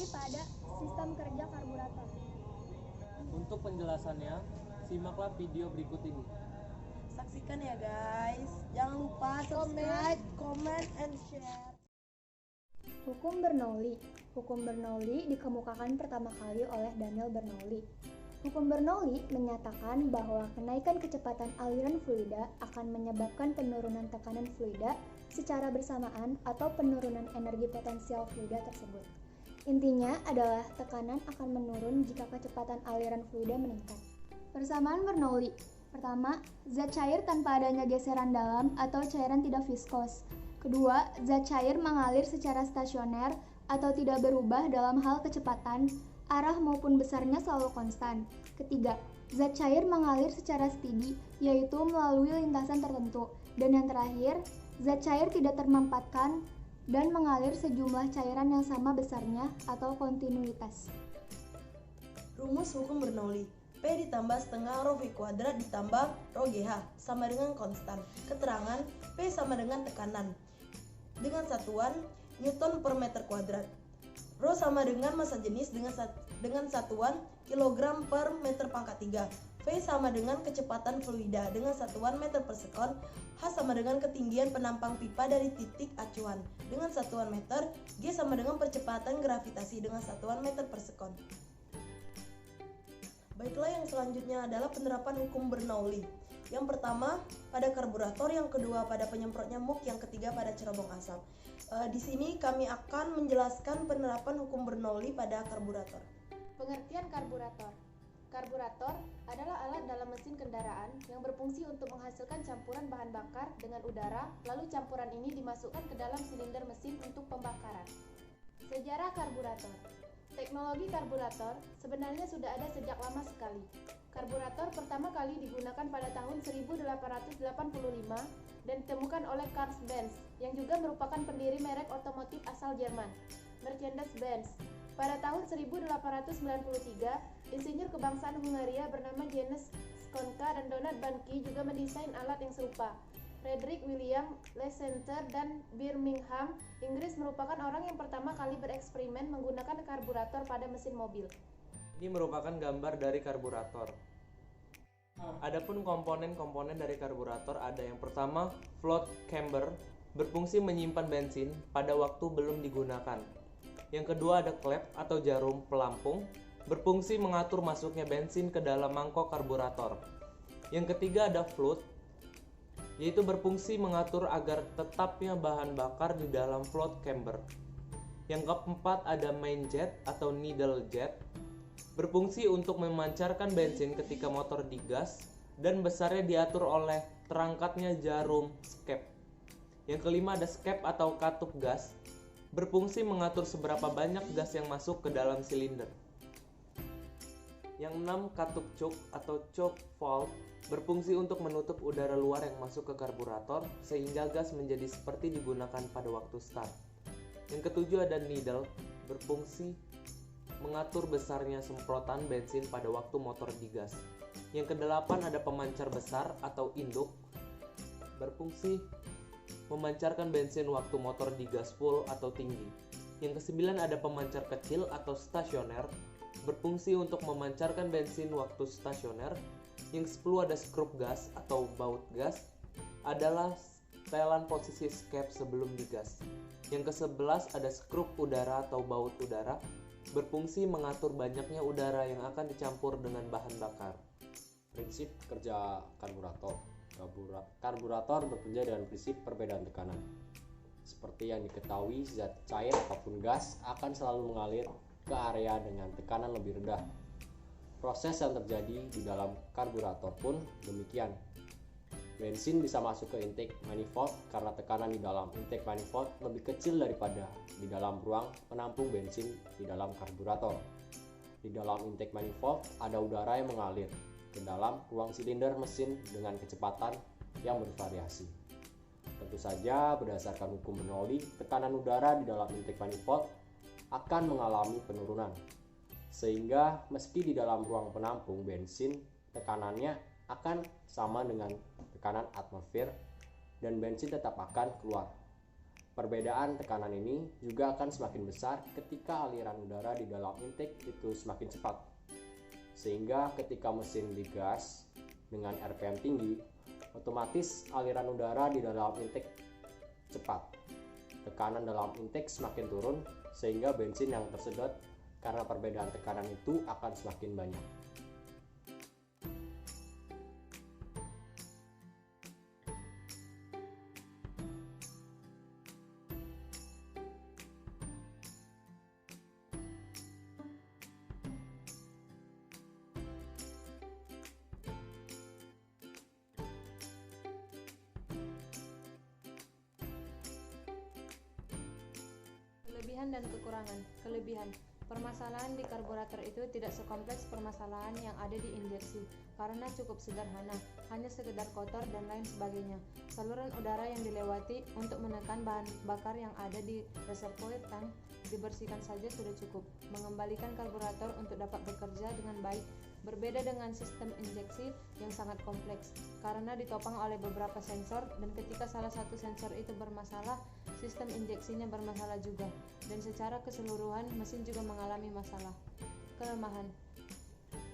teknologi pada sistem kerja karburator. Untuk penjelasannya, simaklah video berikut ini. Saksikan ya guys. Jangan lupa subscribe, comment, and share. Hukum Bernoulli. Hukum Bernoulli dikemukakan pertama kali oleh Daniel Bernoulli. Hukum Bernoulli menyatakan bahwa kenaikan kecepatan aliran fluida akan menyebabkan penurunan tekanan fluida secara bersamaan atau penurunan energi potensial fluida tersebut. Intinya adalah tekanan akan menurun jika kecepatan aliran fluida meningkat. Persamaan Bernoulli. Pertama, zat cair tanpa adanya geseran dalam atau cairan tidak viskos. Kedua, zat cair mengalir secara stasioner atau tidak berubah dalam hal kecepatan, arah maupun besarnya selalu konstan. Ketiga, zat cair mengalir secara steady, yaitu melalui lintasan tertentu. Dan yang terakhir, zat cair tidak termampatkan dan mengalir sejumlah cairan yang sama besarnya atau kontinuitas. Rumus hukum Bernoulli. P ditambah setengah rho V kuadrat ditambah rho GH sama dengan konstan. Keterangan P sama dengan tekanan dengan satuan Newton per meter kuadrat. Rho sama dengan massa jenis dengan satuan kilogram per meter pangkat 3. V sama dengan kecepatan fluida dengan satuan meter per sekon. H sama dengan ketinggian penampang pipa dari titik acuan dengan satuan meter. G sama dengan percepatan gravitasi dengan satuan meter per sekon. Baiklah, yang selanjutnya adalah penerapan hukum Bernoulli. Yang pertama pada karburator, yang kedua pada penyemprot nyamuk, yang ketiga pada cerobong asap. Di sini kami akan menjelaskan penerapan hukum Bernoulli pada karburator. Pengertian karburator. Karburator adalah alat dalam mesin kendaraan yang berfungsi untuk menghasilkan campuran bahan bakar dengan udara, lalu campuran ini dimasukkan ke dalam silinder mesin untuk pembakaran. Sejarah karburator. Teknologi karburator sebenarnya sudah ada sejak lama sekali. Karburator pertama kali digunakan pada tahun 1885 dan ditemukan oleh Karl Benz, yang juga merupakan pendiri merek otomotif asal Jerman, Mercedes-Benz. Pada tahun 1893, insinyur kebangsaan Hungaria bernama Janez Skonka dan Donat Banki juga mendesain alat yang serupa. Frederick William Leicester dan Birmingham, Inggris merupakan orang yang pertama kali bereksperimen menggunakan karburator pada mesin mobil. Ini merupakan gambar dari karburator. Adapun komponen-komponen dari karburator ada yang pertama, float chamber, berfungsi menyimpan bensin pada waktu belum digunakan. Yang kedua ada klep atau jarum pelampung, berfungsi mengatur masuknya bensin ke dalam mangkok karburator. Yang ketiga ada float, yaitu berfungsi mengatur agar tetapnya bahan bakar di dalam float chamber. Yang keempat ada main jet atau needle jet, berfungsi untuk memancarkan bensin ketika motor digas dan besarnya diatur oleh terangkatnya jarum skep. Yang kelima ada skep atau katup gas, berfungsi mengatur seberapa banyak gas yang masuk ke dalam silinder. Yang enam, katup choke atau choke valve, berfungsi untuk menutup udara luar yang masuk ke karburator sehingga gas menjadi seperti digunakan pada waktu start. Yang ketujuh ada needle, berfungsi mengatur besarnya semprotan bensin pada waktu motor digas. Yang kedelapan ada pemancar besar atau induk, berfungsi memancarkan bensin waktu motor digas full atau tinggi. Yang kesembilan ada pemancar kecil atau stasioner, berfungsi untuk memancarkan bensin waktu stasioner. Yang 10 ada skrup gas atau baut gas, adalah setelan posisi skep sebelum digas. Yang ke-11 ada skrup udara atau baut udara, berfungsi mengatur banyaknya udara yang akan dicampur dengan bahan bakar. Prinsip kerja karburator. Karburator bekerja dengan prinsip perbedaan tekanan. Seperti yang diketahui, zat cair ataupun gas akan selalu mengalir ke area dengan tekanan lebih rendah. Proses yang terjadi di dalam karburator pun demikian. Bensin bisa masuk ke intake manifold karena tekanan di dalam intake manifold lebih kecil daripada di dalam ruang penampung bensin di dalam karburator. Di dalam intake manifold ada udara yang mengalir ke dalam ruang silinder mesin dengan kecepatan yang bervariasi. Tentu saja berdasarkan hukum Bernoulli, tekanan udara di dalam intake manifold akan mengalami penurunan. Sehingga meski di dalam ruang penampung bensin tekanannya akan sama dengan tekanan atmosfer dan bensin tetap akan keluar. Perbedaan tekanan ini juga akan semakin besar ketika aliran udara di dalam intake itu semakin cepat. Sehingga ketika mesin digas dengan RPM tinggi, otomatis aliran udara di dalam intake cepat. Tekanan dalam intake semakin turun sehingga bensin yang tersedot karena perbedaan tekanan itu akan semakin banyak. Kelebihan dan kekurangan. Kelebihan. Permasalahan di karburator itu tidak sekompleks permasalahan yang ada di injeksi karena cukup sederhana, hanya sekedar kotor dan lain sebagainya. Saluran udara yang dilewati untuk menekan bahan bakar yang ada di reservoir tank dibersihkan saja sudah cukup, mengembalikan karburator untuk dapat bekerja dengan baik. Berbeda dengan sistem injeksi yang sangat kompleks karena ditopang oleh beberapa sensor, dan ketika salah satu sensor itu bermasalah, sistem injeksinya bermasalah juga, dan secara keseluruhan mesin juga mengalami masalah. Kelemahan.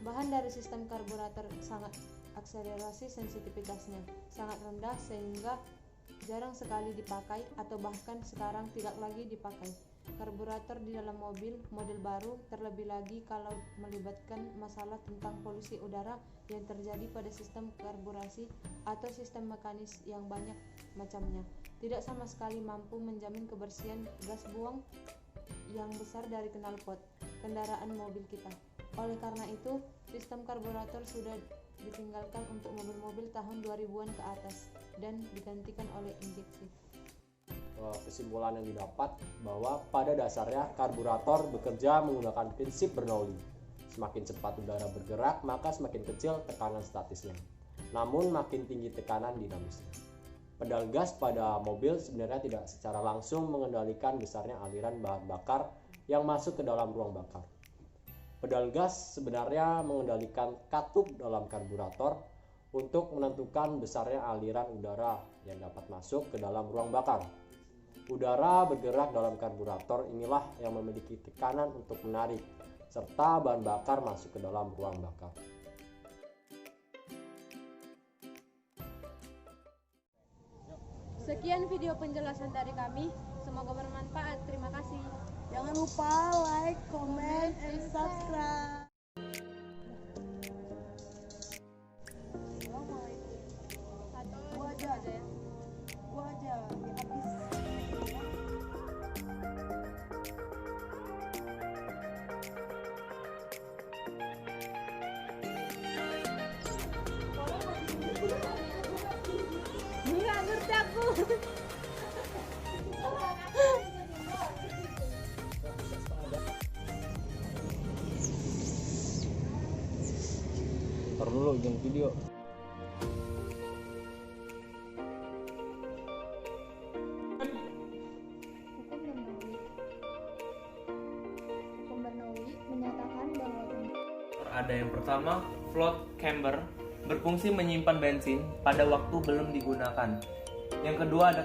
Bahan dari sistem karburator sangat akselerasi sensitivitasnya sangat rendah sehingga jarang sekali dipakai atau bahkan sekarang tidak lagi dipakai. Karburator di dalam mobil model baru, terlebih lagi kalau melibatkan masalah tentang polusi udara yang terjadi pada sistem karburasi atau sistem mekanis yang banyak macamnya, tidak sama sekali mampu menjamin kebersihan gas buang yang besar dari knalpot kendaraan mobil kita. Oleh karena itu, sistem karburator sudah ditinggalkan untuk mobil-mobil tahun 2000-an ke atas dan digantikan oleh injeksi. Kesimpulan yang didapat bahwa pada dasarnya karburator bekerja menggunakan prinsip Bernoulli. Semakin cepat udara bergerak, maka semakin kecil tekanan statisnya. Namun makin tinggi tekanan dinamisnya. Pedal gas pada mobil sebenarnya tidak secara langsung mengendalikan besarnya aliran bahan bakar yang masuk ke dalam ruang bakar. Pedal gas sebenarnya mengendalikan katup dalam karburator untuk menentukan besarnya aliran udara yang dapat masuk ke dalam ruang bakar. Udara bergerak dalam karburator inilah yang memiliki tekanan untuk menarik, serta bahan bakar masuk ke dalam ruang bakar. Sekian video penjelasan dari kami, semoga bermanfaat. Terima kasih. Jangan lupa like, comment, and subscribe. Gua aja ya. Gua aja ya habis. Nggak ngerti aku. Taruh dulu izin video. Hukum Bernoulli menyatakan bahwa Ada yang pertama, float chamber, berfungsi menyimpan bensin pada waktu belum digunakan. Yang kedua ada